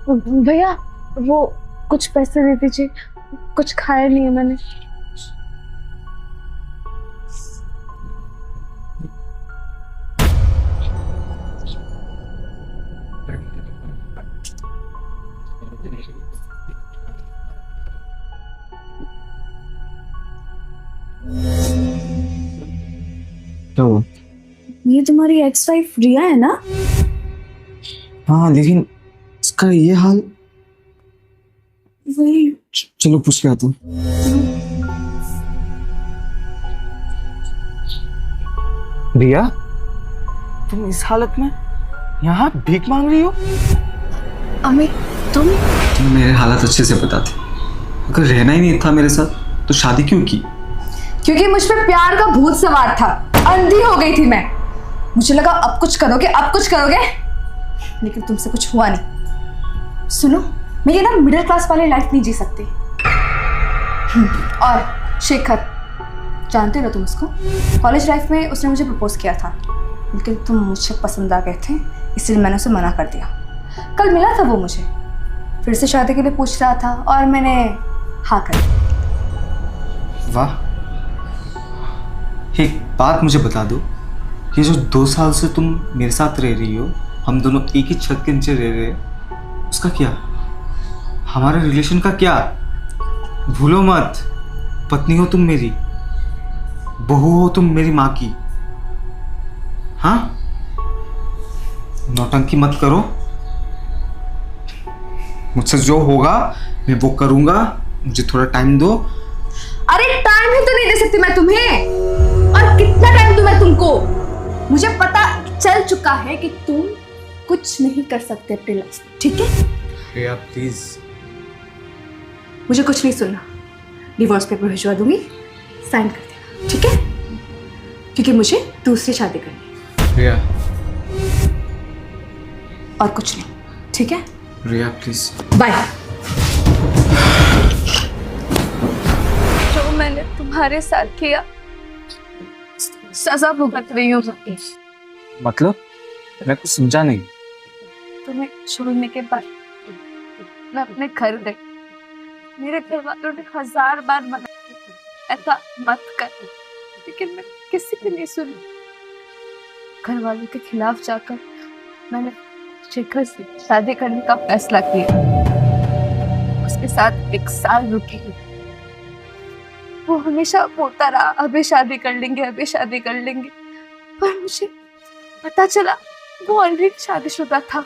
भैया वो कुछ पैसे दे दीजिए, कुछ खाया नहीं है मैंने। क्या हुआ? ये तुम्हारी एक्स वाइफ रिया है ना? हाँ, लेकिन इसका ये हाल। वही। चलो पूछ के आते हैं। रिया, तुम इस हालत में यहाँ भीख मांग रही हो? अमित तुम मेरे हालात अच्छे से पता थे। अगर रहना ही नहीं था मेरे साथ तो शादी क्यों की? क्योंकि मुझ पे प्यार का भूत सवार था। अंधी हो गई थी मैं। मुझे लगा अब कुछ करोगे, अब कुछ करोगे, लेकिन तुमसे कुछ हुआ नहीं। सुनो, मैं ये ना मिडिल क्लास वाली लाइफ नहीं जी सकती। और शेखर, जानते हो ना तुम उसको? कॉलेज लाइफ में उसने मुझे प्रपोज किया था, लेकिन तुम मुझे पसंद आ गए थे, इसलिए मैंने उसे मना कर दिया। कल मिला था वो मुझे, फिर से शादी के लिए पूछ रहा था और मैंने हाँ कर दी। वाह, एक बात मुझे बता दो, ये जो 2 साल से तुम मेरे साथ रह रही हो, हम दोनों एक ही छत के नीचे रह रहे हैं, उसका क्या? हमारे रिलेशन का क्या? भूलो मत, पत्नी हो तुम मेरी, बहू हो तुम मेरी माँ की। हाँ, नौटंकी मत करो। मुझसे जो होगा मैं वो करूंगा, मुझे थोड़ा टाइम दो। अरे टाइम ही तो नहीं दे सकती मैं तुम्हें। और कितना टाइम दूं मैं तुमको? मुझे पता चल चुका है कि तुम कुछ नहीं कर सकते अपनी लाइफ में, ठीक है? रिया प्लीज। मुझे कुछ नहीं सुनना। डिवोर्स पेपर भिजवा दूंगी, साइन कर देना, ठीक है? क्योंकि मुझे दूसरी शादी करनी है। रिया। और कुछ नहीं, ठीक है? रिया प्लीज। बाय। जो मैंने तुम्हारे साथ किया, सजा भुगत रही हूँ। मतलब? मैं कुछ समझा नहीं। तुम्हें छोड़ने के बाद मैं अपने घर गई। मेरे घर वालों ने 1000 बार मना किया, ऐसा मत कर, लेकिन मैं किसी की नहीं सुनी। घर वालों के खिलाफ जाकर मैंने शेखर से शादी करने का फैसला किया। उसके साथ 1 साल रुकी। वो हमेशा बोलता रहा अभी शादी कर लेंगे, अभी शादी कर लेंगे, पर मुझे पता चला वो ऑलरेडी शादीशुदा था।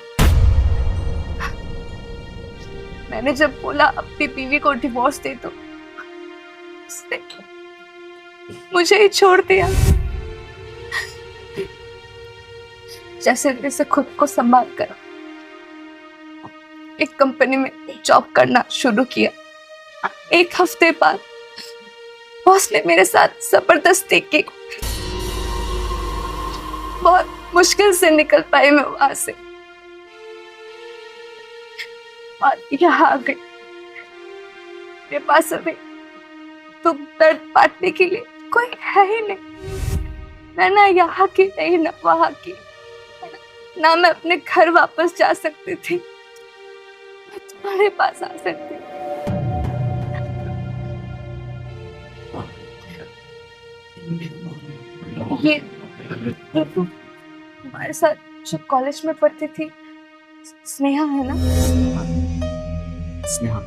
मैंने जब बोला अपनी बीवी को डिवोर्स दे दो, उसने मुझे ही छोड़ दिया। जैसे तैसे खुद को संभाल कर एक कंपनी में जॉब करना शुरू किया। 1 हफ्ते बाद बॉस ने मेरे साथ जबरदस्ती की। बहुत मुश्किल से निकल पाई मैं वहां से और यहाँ आ गई। मेरे पास अभी तुम दर्द बांटने के लिए कोई है ही नहीं। मैं ना यहाँ की नहीं ना वहां की, ना मैं अपने घर वापस जा सकती थी, मैं तुम्हारे पास आ सकती। ये हमारे साथ जो कॉलेज में पढ़ती थी स्नेहा है ना? स्नेहा।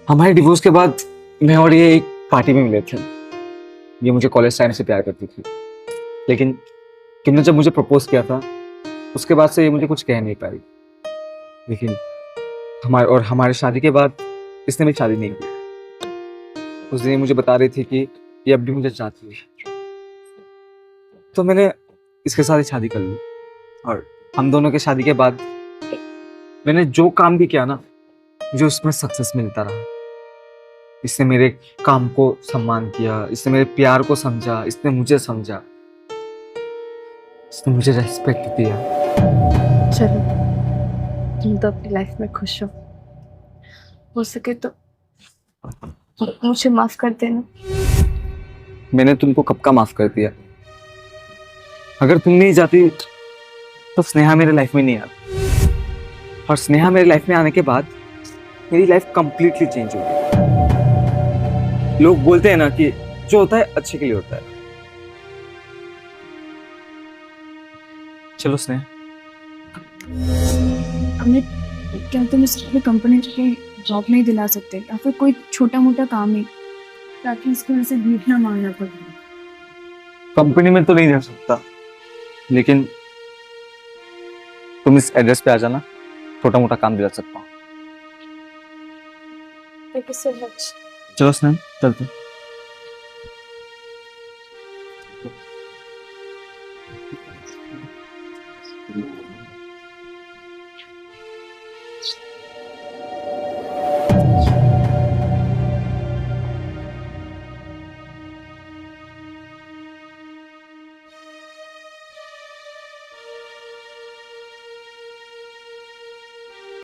हमारे डिवोर्स के बाद मैं और ये एक पार्टी में मिले थे। ये मुझे कॉलेज टाइम से प्यार करती थी, लेकिन तुमने जब मुझे प्रपोज किया था उसके बाद से ये मुझे कुछ कह नहीं पाई। लेकिन हमारे शादी के बाद इसने मेरी शादी नहीं की। उस दिन ये मुझे बता रही थी कि ये अब भी मुझे चाहती है, तो मैंने इसके साथ ही शादी कर ली। और हम दोनों के शादी के बाद मैंने जो काम भी किया ना, मुझे उसमें सक्सेस मिलता रहा। इसने मेरे काम को सम्मान किया, इसने मेरे प्यार को समझा, इसने मुझे समझा, इसने मुझे रेस्पेक्ट दिया। चलो, तुम तो अपनी लाइफ में खुश हो सके तो मुझे माफ कर देना। मैंने तुमको कब का माफ कर दिया। अगर तुम नहीं जाती तो स्नेहा मेरे लाइफ में नहीं आती। और स्नेहा मेरी लाइफ में आने के बाद मेरी लाइफ कंप्लीटली चेंज हो गई। लोग बोलते हैं ना कि जो होता है अच्छे के लिए होता है। चलो स्नेहा। अमित, क्या तुम इसे अपनी कंपनी की जॉब नहीं दिला सकते या फिर कोई छोटा मोटा काम ही, ताकि इसकी वजह से भीख ना मांगना पड़े? कंपनी में तो नहीं जा सकता, लेकिन तुम इस एड्रेस पे आ जाना, छोटा मोटा काम दिला सकता हूँ। Thank you so much. चलो स्नेहा चलते हैं।